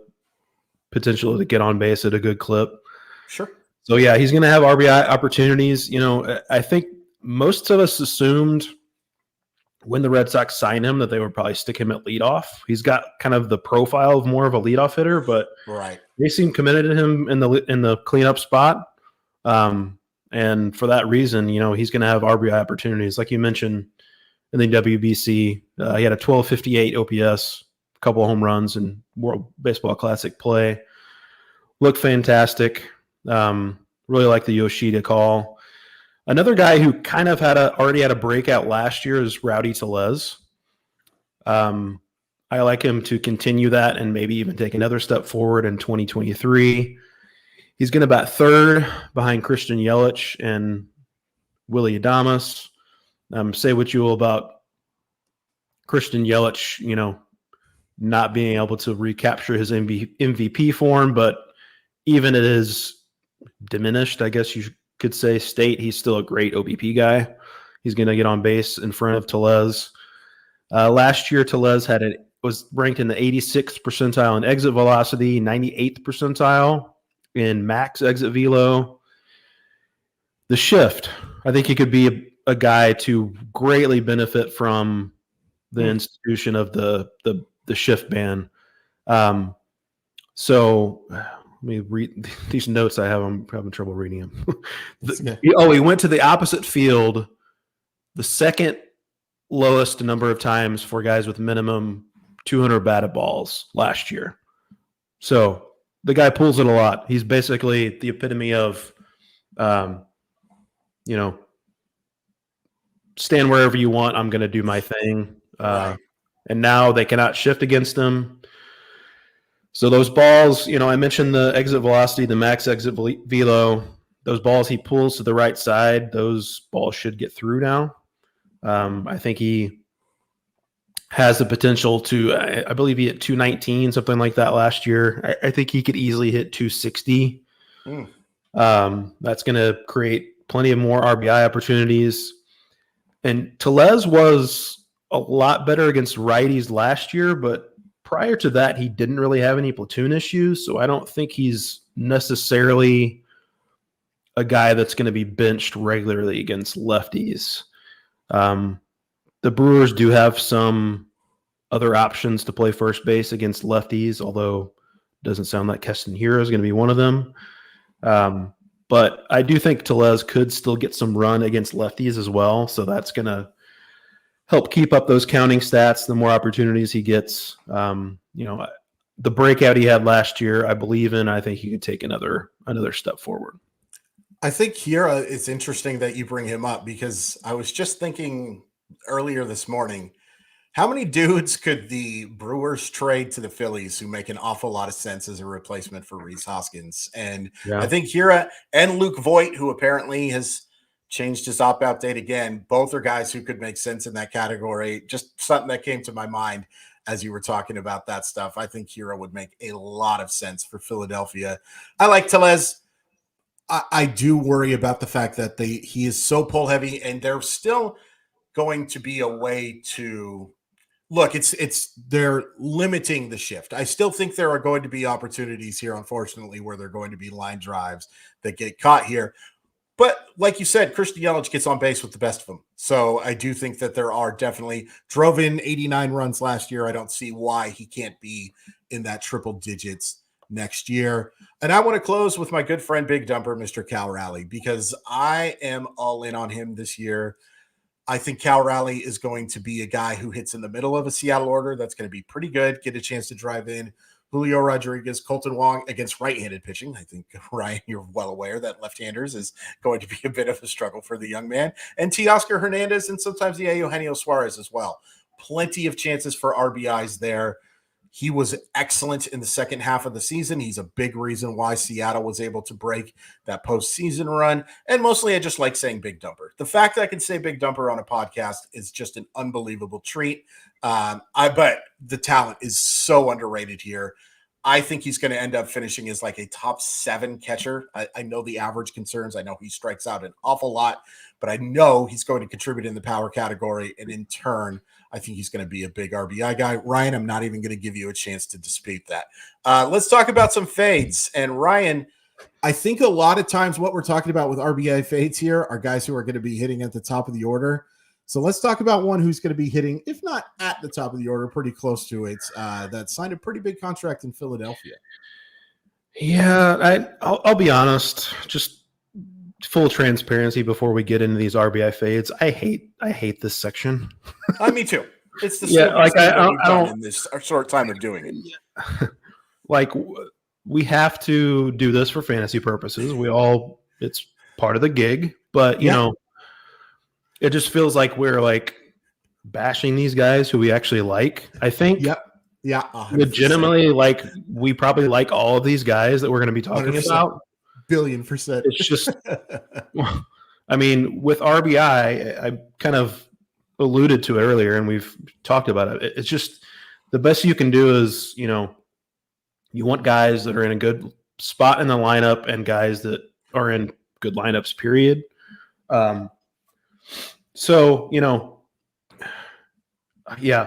B: potential to get on base at a good clip.
A: Sure.
B: So, yeah, he's going to have RBI opportunities. I think most of us assumed when the Red Sox signed him that they would probably stick him at leadoff. He's got kind of the profile of more of a leadoff hitter, but they seem committed to him in the cleanup spot. And for that reason, he's going to have RBI opportunities. Like you mentioned in the WBC, he had a 1258 OPS, a couple of home runs, and World Baseball Classic play. Looked fantastic. Really like the Yoshida call. Another guy who kind of already had a breakout last year is Rowdy Tellez. I like him to continue that and maybe even take another step forward in 2023. He's going to bat third behind Christian Yelich and Willy Adames. Say what you will about Christian Yelich, not being able to recapture his MVP form, but even at his diminished, I guess you could say, state, he's still a great OBP guy. He's going to get on base in front of Tellez. Last year, Tellez was ranked in the 86th percentile in exit velocity, 98th percentile in max exit velo. The shift, I think he could be a guy to greatly benefit from the institution of the shift ban. So let me read these notes I have. I'm having trouble reading them. He went to the opposite field the second lowest number of times for guys with minimum 200 batted balls last year. So the guy pulls it a lot. He's basically the epitome of, stand wherever you want. I'm going to do my thing. And now they cannot shift against him. So those balls, I mentioned the exit velocity, the max exit velo. Those balls he pulls to the right side, those balls should get through now. I think he has the potential to, I believe he hit 219, something like that last year. I think he could easily hit 260. That's going to create plenty of more RBI opportunities. And Tellez was a lot better against righties last year, but prior to that, he didn't really have any platoon issues. So I don't think he's necessarily a guy that's going to be benched regularly against lefties. The Brewers do have some other options to play first base against lefties, although it doesn't sound like Keston Hiura is going to be one of them. But I do think Tellez could still get some run against lefties as well. So that's going to help keep up those counting stats. The more opportunities he gets, the breakout he had last year, I believe in. I think he could take another step forward.
A: I think Hiura, it's interesting that you bring him up because I was just thinking earlier this morning, how many dudes could the Brewers trade to the Phillies who make an awful lot of sense as a replacement for Rhys Hoskins? And I think Hiura and Luke Voit, who apparently has changed his opt-out date again, both are guys who could make sense in that category. Just something that came to my mind as you were talking about that stuff. I think Hiura would make a lot of sense for Philadelphia. I like Tellez. I do worry about the fact that he is so pull heavy, and there's still going to be a way to look. They're limiting the shift. I still think there are going to be opportunities here, unfortunately, where they're going to be line drives that get caught here. But like you said, Christian Yelich gets on base with the best of them. So I do think that there are definitely drove in 89 runs last year. I don't see why he can't be in that triple digits next year. And I want to close with my good friend, Big Dumper, Mr. Cal Raleigh, because I am all in on him this year. I think Cal Raleigh is going to be a guy who hits in the middle of a Seattle order. That's going to be pretty good. Get a chance to drive in Julio Rodriguez, Colton Wong against right-handed pitching. I think, Ryan, you're well aware that left-handers is going to be a bit of a struggle for the young man. And Teoscar Hernandez and sometimes the Eugenio Suarez as well. Plenty of chances for RBIs there. He was excellent in the second half of the season. He's a big reason why Seattle was able to break that postseason run. And mostly I just like saying Big Dumper. The fact that I can say Big Dumper on a podcast is just an unbelievable treat. But the talent is so underrated here. I think he's going to end up finishing as like a top 7 catcher. I know the average concerns. I know he strikes out an awful lot, but I know he's going to contribute in the power category. And in turn, I think he's going to be a big RBI guy. Ryan, I'm not even going to give you a chance to dispute that. Let's talk about some fades. And Ryan, I think a lot of times what we're talking about with RBI fades here are guys who are going to be hitting at the top of the order. So let's talk about one who's going to be hitting, if not at the top of the order, pretty close to it. That signed a pretty big contract in Philadelphia.
B: Yeah, I'll be honest. Just full transparency before we get into these RBI fades. I hate this section.
A: Me too. It's the
B: like I don't
A: in this short time of doing it.
B: Like we have to do this for fantasy purposes. It's part of the gig, but you know. It just feels like we're like bashing these guys who we actually like. I think.
A: Yep. Yeah. 100%.
B: Legitimately, like we probably like all of these guys that we're going to be talking
A: 100%.
B: about.
A: Billion%.
B: It's just, I mean, with RBI, I kind of alluded to it earlier, and we've talked about it. It's just the best you can do is, you want guys that are in a good spot in the lineup and guys that are in good lineups. Period. So,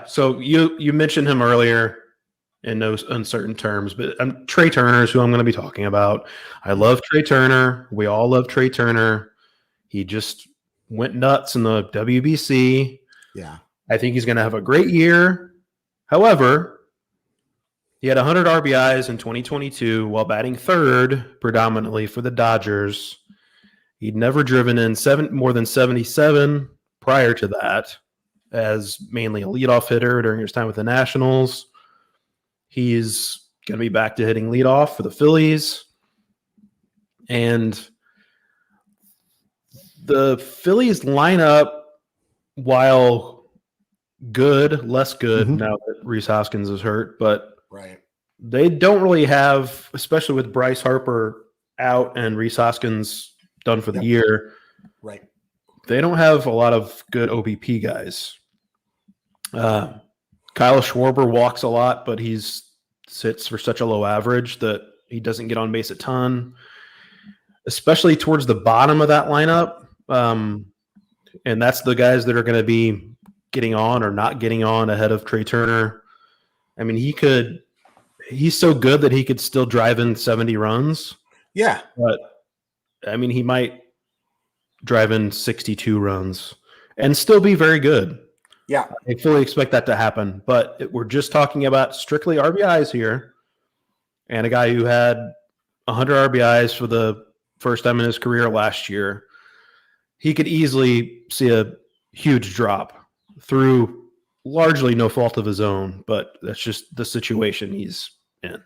B: so you mentioned him earlier in those uncertain terms, but Trey Turner is who I'm going to be talking about. I love Trey Turner. We all love Trey Turner. He just went nuts in the WBC.
A: Yeah.
B: I think he's going to have a great year. However, he had 100 RBIs in 2022 while batting third predominantly for the Dodgers. He'd never driven in more than 77 prior to that, as mainly a leadoff hitter during his time with the Nationals. He's going to be back to hitting leadoff for the Phillies. And the Phillies lineup, while good, less good now that Rhys Hoskins is hurt, but they don't really have, especially with Bryce Harper out and Rhys Hoskins done for the year.
A: Right.
B: They don't have a lot of good OBP guys. Kyle Schwarber walks a lot, but sits for such a low average that he doesn't get on base a ton, especially towards the bottom of that lineup. And that's the guys that are going to be getting on or not getting on ahead of Trey Turner. I mean, he's so good that he could still drive in 70 runs.
A: Yeah.
B: But I mean, he might drive in 62 runs and still be very good.
A: Yeah.
B: I fully expect that to happen. But we're just talking about strictly RBIs here. And a guy who had 100 RBIs for the first time in his career last year. He could easily see a huge drop through largely no fault of his own. But that's just the situation he's in.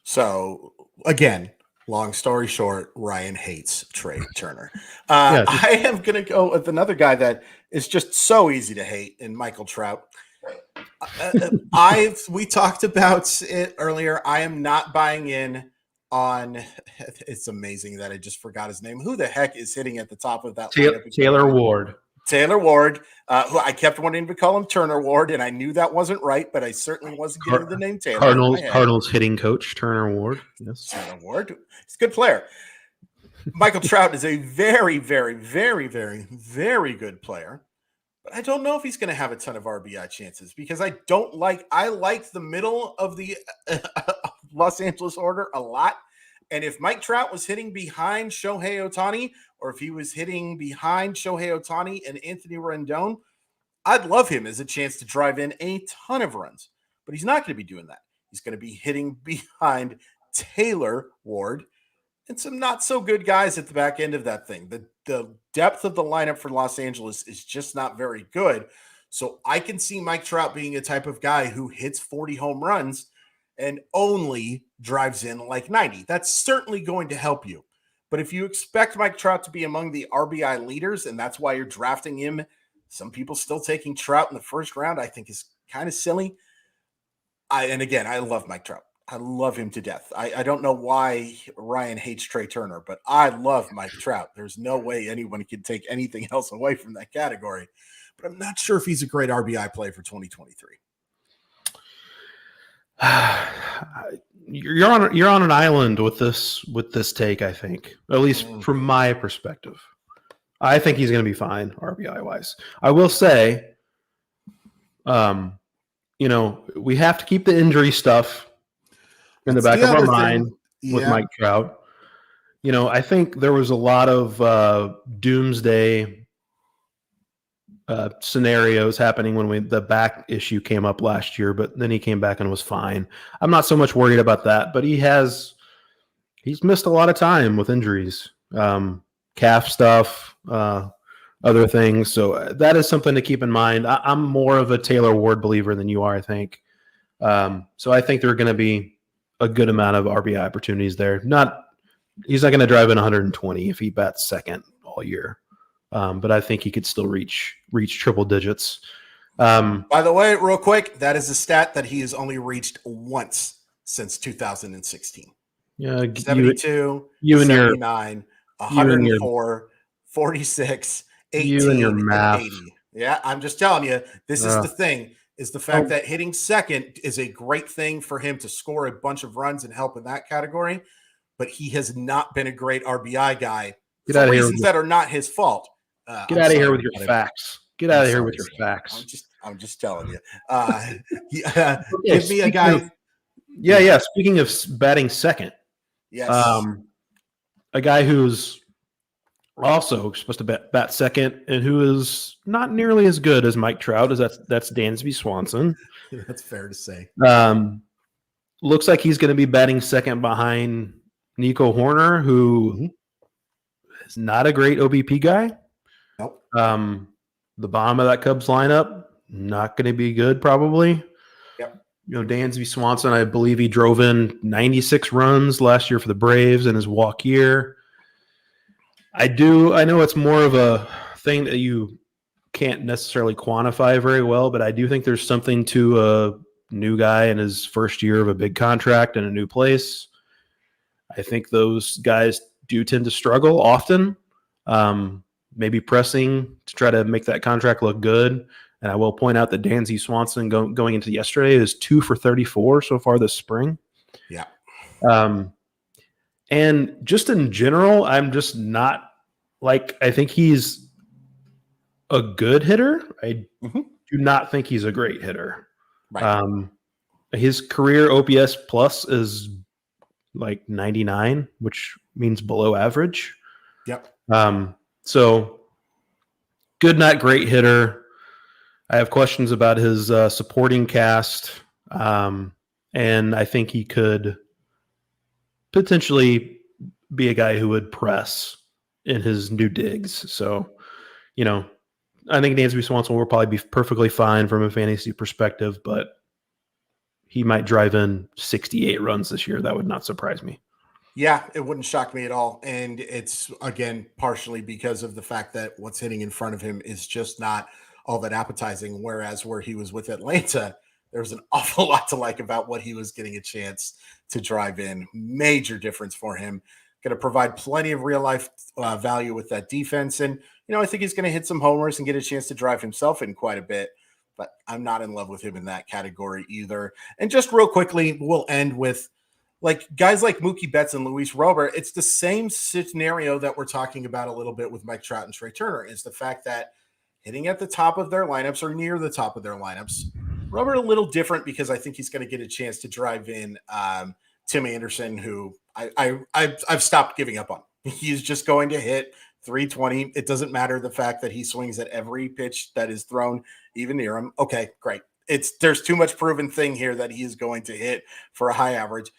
A: So, again, long story short, Ryan hates Trey Turner. I am going to go with another guy that is just so easy to hate in Michael Trout. We talked about it earlier. I am not buying in on – it's amazing that I just forgot his name. Who the heck is hitting at the top of that lineup?
B: Taylor Ward.
A: Taylor Ward, who I kept wanting to call him Turner Ward, and I knew that wasn't right, but I certainly wasn't getting the name Taylor.
B: Cardinals hitting coach Turner Ward. Yes.
A: Turner Ward. He's a good player. Michael Trout is a very, very, very, very, very good player, but I don't know if he's going to have a ton of RBI chances because I like the middle of the Los Angeles order a lot. And if Mike Trout was hitting behind Shohei Ohtani, or if he was hitting behind Shohei Ohtani and Anthony Rendon, I'd love him as a chance to drive in a ton of runs. But he's not going to be doing that. He's going to be hitting behind Taylor Ward and some not so good guys at the back end of that thing. The depth of the lineup for Los Angeles is just not very good. So I can see Mike Trout being a type of guy who hits 40 home runs and only drives in like 90. That's certainly going to help you. But if you expect Mike Trout to be among the RBI leaders, and that's why you're drafting him, some people still taking Trout in the first round, I think is kind of silly. And again, I love Mike Trout. I love him to death. I don't know why Ryan hates Trey Turner, but I love Mike Trout. There's no way anyone can take anything else away from that category. But I'm not sure if he's a great RBI play for 2023.
B: you're on an island with this take. I think, at least from my perspective, I think he's going to be fine RBI wise. I will say, we have to keep the injury stuff in the back of our mind with Mike Trout. I think there was a lot of doomsday scenarios happening when the back issue came up last year, but then he came back and was fine. I'm not so much worried about that, but he's missed a lot of time with injuries, calf stuff, other things. So that is something to keep in mind. I'm more of a Taylor Ward believer than you are, I think. So I think there are going to be a good amount of RBI opportunities there. He's not going to drive in 120 if he bats second all year. But I think he could still reach triple digits.
A: By the way, real quick, that is a stat that he has only reached once since 2016.
B: Yeah,
A: 72, 79, 104, 46, 18, and 80. Yeah, I'm just telling you, this is the thing, is the fact that hitting second is a great thing for him to score a bunch of runs and help in that category, but he has not been a great RBI guy for reasons that are not his fault.
B: Get out of here with your facts. Get out of here with your facts.
A: I'm just telling you. Give me a guy.
B: Yeah. Speaking of batting second,
A: yes,
B: a guy who's also supposed to bat second and who is not nearly as good as Mike Trout that's Dansby Swanson.
A: That's fair to say.
B: Looks like he's going to be batting second behind Nico Horner, who is not a great OBP guy.
A: Nope.
B: The bottom of that Cubs lineup, not going to be good probably.
A: Yep.
B: Dansby Swanson, I believe he drove in 96 runs last year for the Braves in his walk year. I know it's more of a thing that you can't necessarily quantify very well, but I do think there's something to a new guy in his first year of a big contract in a new place. I think those guys do tend to struggle often. Maybe pressing to try to make that contract look good. And I will point out that Dansby Swanson going into yesterday is 2 for 34 so far this spring.
A: Yeah.
B: And just in general, I'm just not I think he's a good hitter. I do not think he's a great hitter.
A: Right.
B: His career OPS plus is 99, which means below average.
A: Yep.
B: So good, not great hitter. I have questions about his supporting cast. And I think he could potentially be a guy who would press in his new digs. So, I think Dansby Swanson will probably be perfectly fine from a fantasy perspective, but he might drive in 68 runs this year. That would not surprise me.
A: Yeah, it wouldn't shock me at all. And it's, again, partially because of the fact that what's hitting in front of him is just not all that appetizing. Whereas where he was with Atlanta, there was an awful lot to like about what he was getting a chance to drive in. Major difference for him. Going to provide plenty of real life value with that defense. And, I think he's going to hit some homers and get a chance to drive himself in quite a bit. But I'm not in love with him in that category either. And just real quickly, we'll end with guys like Mookie Betts and Luis Robert. It's the same scenario that we're talking about a little bit with Mike Trout and Trey Turner, is the fact that hitting at the top of their lineups or near the top of their lineups. Robert a little different because I think he's going to get a chance to drive in Tim Anderson, who I've stopped giving up on. He's just going to hit 320. It doesn't matter the fact that he swings at every pitch that is thrown, even near him. Okay, great. There's too much proven thing here that he is going to hit for a high average.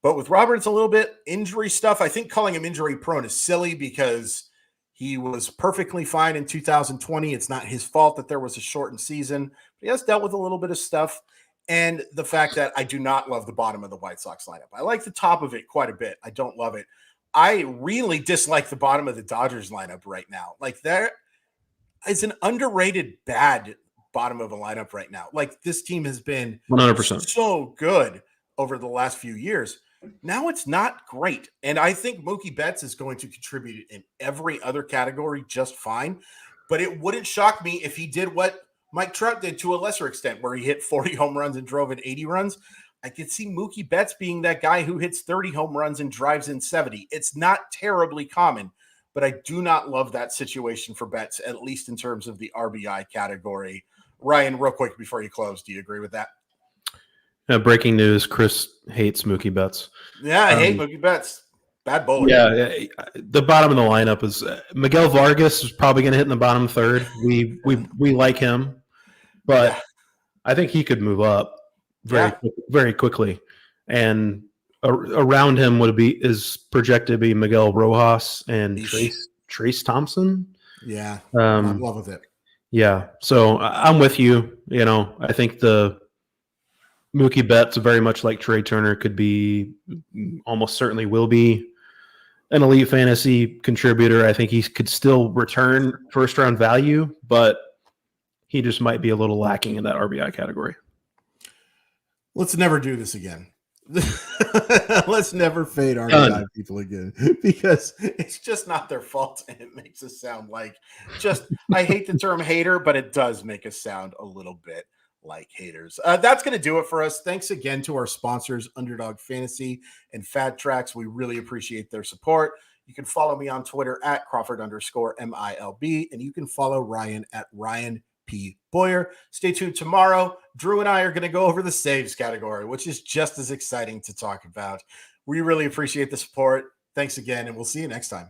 A: But with Robert, it's a little bit injury stuff. I think calling him injury prone is silly because he was perfectly fine in 2020. It's not his fault that there was a shortened season. But he has dealt with a little bit of stuff. And the fact that I do not love the bottom of the White Sox lineup. I like the top of it quite a bit. I don't love it. I really dislike the bottom of the Dodgers lineup right now. There is an underrated bad bottom of a lineup right now. This team has been
B: 100%
A: so good over the last few years. Now it's not great. And I think Mookie Betts is going to contribute in every other category just fine. But it wouldn't shock me if he did what Mike Trout did to a lesser extent, where he hit 40 home runs and drove in 80 runs. I could see Mookie Betts being that guy who hits 30 home runs and drives in 70. It's not terribly common, but I do not love that situation for Betts, at least in terms of the RBI category. Ryan, real quick before you close, do you agree with that?
B: Breaking news, Chris hates Mookie Betts.
A: Yeah, I hate Mookie Betts. Bad bowler.
B: Yeah, the bottom of the lineup is Miguel Vargas is probably going to hit in the bottom third. We like him, but I think he could move up very quickly. And around him is projected to be Miguel Rojas and Trace Thompson.
A: Yeah, I'm in love with it.
B: Yeah, so I'm with you. I think the Mookie Betts, very much like Trey Turner, could be, almost certainly will be, an elite fantasy contributor. I think he could still return first-round value, but he just might be a little lacking in that RBI category.
A: Let's never do this again. Let's never fade RBI people again, because it's just not their fault, and it makes us sound like I hate the term hater, but it does make us sound a little bit like haters. That's going to do it for us. Thanks again to our sponsors, Underdog Fantasy and Fantrax. We really appreciate their support. You can follow me on Twitter at Crawford_MILB, and you can follow Ryan at Ryan P. Boyer. Stay tuned tomorrow. Drew and I are going to go over the saves category, which is just as exciting to talk about. We really appreciate the support. Thanks again, and we'll see you next time.